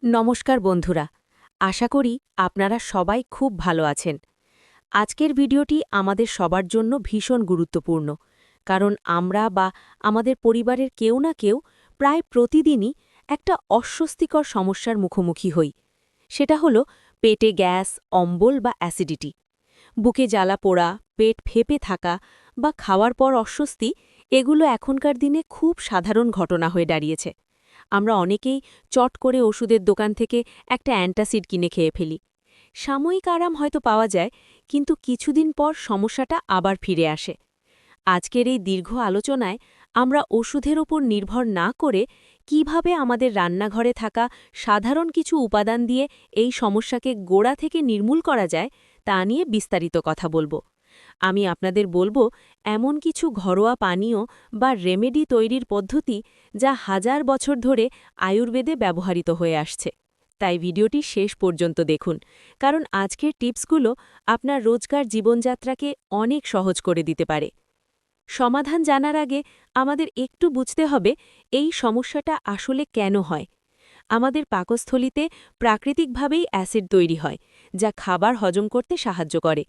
নমস্কার বন্ধুরা, আশা করি আপনারা সবাই খুব ভালো আছেন। আজকের ভিডিওটি আমাদের সবার জন্য ভীষণ গুরুত্বপূর্ণ, কারণ আমরা বা আমাদের পরিবারের কেউ না কেউ প্রায় প্রতিদিনই একটা অস্বস্তিকর সমস্যার মুখোমুখি হই। সেটা হলো পেটে গ্যাস, অম্বল বা অ্যাসিডিটি। বুকে জ্বালা পোড়া, পেট ফেঁপে থাকা বা খাওয়ার পর অস্বস্তি, এগুলো এখনকার দিনে খুব সাধারণ ঘটনা হয়ে দাঁড়িয়েছে। আমরা অনেকেই চট করে ওষুধের দোকান থেকে একটা অ্যান্টাসিড কিনে খেয়ে ফেলি। সাময়িক আরাম হয়তো পাওয়া যায়, কিন্তু কিছুদিন পর সমস্যাটা আবার ফিরে আসে। আজকের এই দীর্ঘ আলোচনায় আমরা ওষুধের ওপর নির্ভর না করে কিভাবে আমাদের রান্নাঘরে থাকা সাধারণ কিছু উপাদান দিয়ে এই সমস্যাকে গোড়া থেকে নির্মূল করা যায় তা নিয়ে বিস্তারিত কথা বলবো। আমি আপনাদের বলবো এমন কিছু ঘরোয়া পানীয় বা রেমেডি তৈরির পদ্ধতি যা হাজার বছর ধরে আয়ুর্বেদে ব্যবহৃত হয়ে আসছে। তাই ভিডিওটি শেষ পর্যন্ত দেখুন, কারণ আজকের টিপসগুলো আপনার রোজকার জীবনযাত্রাকে অনেক সহজ করে দিতে পারে। সমাধান জানার আগে আমাদের একটু বুঝতে হবে এই সমস্যাটা আসলে কেন হয়। আমাদের পাকস্থলিতে প্রাকৃতিকভাবেই অ্যাসিড তৈরি হয়, যা খাবার হজম করতে সাহায্য করে।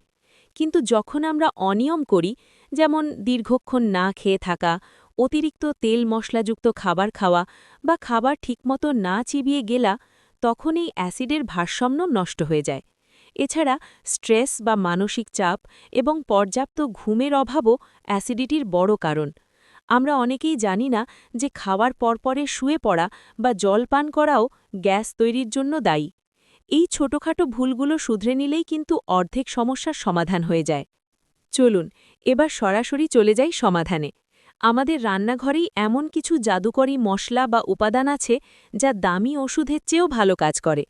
কিন্তু যখন আমরা অনিয়ম করি, যেমন দীর্ঘক্ষণ না খেয়ে থাকা, অতিরিক্ত তেল মশলাযুক্ত খাবার খাওয়া বা খাবার ঠিকমতো না চিবিয়ে গেলা, তখন এই অ্যাসিডের ভারসাম্য নষ্ট হয়ে যায়। এছাড়া স্ট্রেস বা মানসিক চাপ এবং পর্যাপ্ত ঘুমের অভাবও অ্যাসিডিটির বড় কারণ। আমরা অনেকেই জানি না যে খাওয়ার পরপরে শুয়ে পড়া বা জল পান করাও গ্যাস তৈরির জন্য দায়ী। এই ছোটখাটো ভুলগুলো শুধরে নিলেই কিন্তু অর্ধেক সমস্যার সমাধান হয়ে যায়। চলুন এবার সরাসরি চলে যাই সমাধানে। আমাদের রান্নাঘরেই এমন কিছু জাদুকরী মশলা বা উপাদান আছে যা দামি ওষুধের চেয়েও ভালো কাজ করে।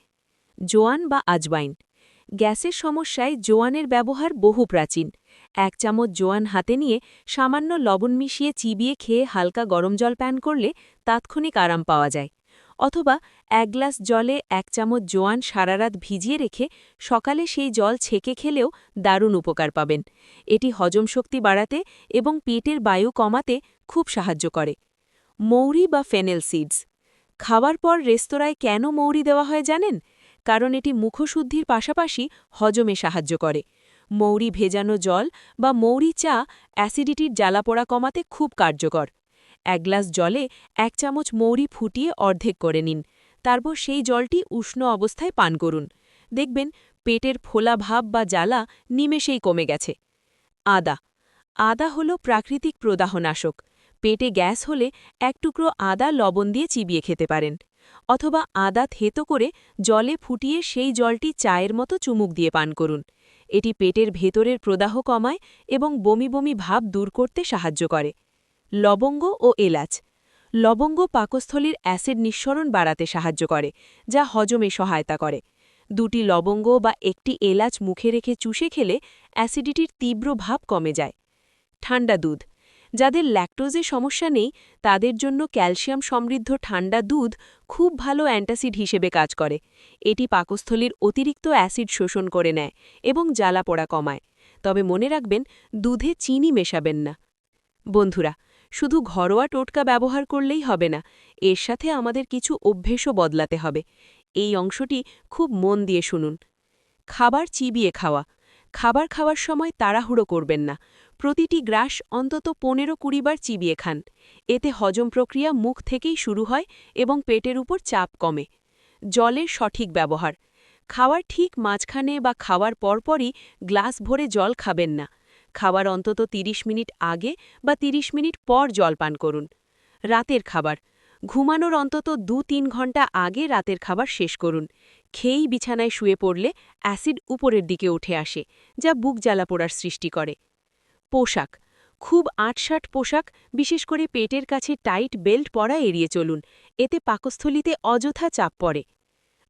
জোয়ান বা আজওয়াইন। গ্যাসের সমস্যায় জোয়ানের ব্যবহার বহু প্রাচীন। 1 চামচ জোয়ান হাতে নিয়ে সামান্য লবণ মিশিয়ে চিবিয়ে খেয়ে হালকা গরম জল পান করলে তাৎক্ষণিক আরাম পাওয়া যায়। অথবা 1 গ্লাস জলে 1 চামচ জোয়ান সারারাত ভিজিয়ে রেখে সকালে সেই জল ছেঁকে খেলেও দারুণ উপকার পাবেন। এটি হজম শক্তি বাড়াতে এবং পেটের বায়ু কমাতে খুব সাহায্য করে। মৌরি বা ফেনেল সিডস। খাওয়ার পর রেস্তোরাঁয় কেন মৌরি দেওয়া হয় জানেন? কারণ এটি মুখশুদ্ধির পাশাপাশি হজমে সাহায্য করে। মৌরি ভেজানো জল বা মৌরি চা অ্যাসিডিটির জ্বালাপোড়া কমাতে খুব কার্যকর। 1 গ্লাস জলে 1 চামচ মৌরি ফুটিয়ে অর্ধেক করে নিন, তারপর সেই জলটি উষ্ণ অবস্থায় পান করুন। দেখবেন পেটের ফোলা ভাব বা জ্বালা নিমেষেই কমে গেছে। আদা। আদা হল প্রাকৃতিক প্রদাহনাশক। পেটে গ্যাস হলে 1 টুকরো আদা লবণ দিয়ে চিবিয়ে খেতে পারেন। অথবা আদা থেতো করে জলে ফুটিয়ে সেই জলটি চায়ের মতো চুমুক দিয়ে পান করুন। এটি পেটের ভেতরের প্রদাহ কমায় এবং বমি বমি ভাব দূর করতে সাহায্য করে। লবঙ্গ ও এলাচ। লবঙ্গ পাকস্থলীর অ্যাসিড নিঃসরণ বাড়াতে সাহায্য করে, যা হজমে সহায়তা করে। 2টি লবঙ্গ বা 1টি এলাচ মুখে রেখে চুষে খেলে অ্যাসিডিটির তীব্র ভাব কমে যায়। ঠান্ডা দুধ। যাদের ল্যাকটোজে সমস্যা নেই তাদের জন্য ক্যালসিয়াম সমৃদ্ধ ঠান্ডা দুধ খুব ভালো অ্যান্টাসিড হিসেবে কাজ করে। এটি পাকস্থলীর অতিরিক্ত অ্যাসিড শোষণ করে নেয় এবং জ্বালাপোড়া কমায়। তবে মনে রাখবেন, দুধে চিনি মেশাবেন না। বন্ধুরা, শুধু ঘরোয়া টোটকা ব্যবহার করলেই হবে না, এর সাথে আমাদের কিছু অভ্যেসও বদলাতে হবে। এই অংশটি খুব মন দিয়ে শুনুন। খাবার চিবিয়ে খাওয়া। খাবার খাওয়ার সময় তাড়াহুড়ো করবেন না। প্রতিটি গ্রাস অন্তত 15-20 বার চিবিয়ে খান। এতে হজম প্রক্রিয়া মুখ থেকেই শুরু হয় এবং পেটের উপর চাপ কমে। জলের সঠিক ব্যবহার। খাওয়ার ঠিক মাঝখানে বা খাওয়ার পরপরই গ্লাস ভরে জল খাবেন না। খাবার অন্তত 30 মিনিট আগে বা 30 মিনিট পর জল পান করুন। রাতের খাবার। ঘুমানোর অন্তত 2-3 ঘন্টা আগে রাতের খাবার শেষ করুন। খেয়েই বিছানায় শুয়ে পড়লে অ্যাসিড উপরের দিকে উঠে আসে, যা বুক জ্বালাপোড়ার সৃষ্টি করে। পোশাক। খুব আঁটসাঁট পোশাক, বিশেষ করে পেটের কাছে টাইট বেল্ট পরা এড়িয়ে চলুন। এতে পাকস্থলীতে অযথা চাপ পড়ে।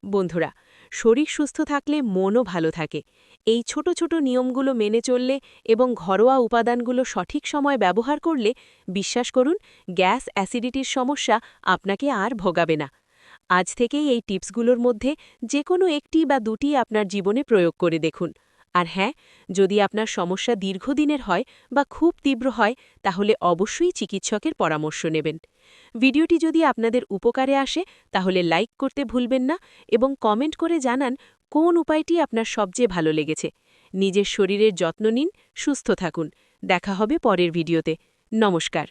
বন্ধুরা, শরীর সুস্থ থাকলে মনও ভালো থাকে। এই ছোট ছোট নিয়মগুলো মেনে চললে এবং ঘরোয়া উপাদানগুলো সঠিক সময় ব্যবহার করলে বিশ্বাস করুন, গ্যাস অ্যাসিডিটির সমস্যা আপনাকে আর ভোগাবে না। আজ থেকেই এই টিপসগুলোর মধ্যে যে কোনো একটি বা দুটি আপনার জীবনে প্রয়োগ করে দেখুন। আর হ্যাঁ, যদি আপনার সমস্যা দীর্ঘদিনের হয় বা খুব তীব্র হয় তাহলে অবশ্যই চিকিৎসকের পরামর্শ নেবেন। ভিডিওটি যদি আপনাদের উপকারে আসে তাহলে লাইক করতে ভুলবেন না এবং কমেন্ট করে জানান কোন উপায়টি আপনার সবচেয়ে ভালো লেগেছে। নিজের শরীরের যত্ন নিন, সুস্থ থাকুন। দেখা হবে পরের ভিডিওতে। নমস্কার।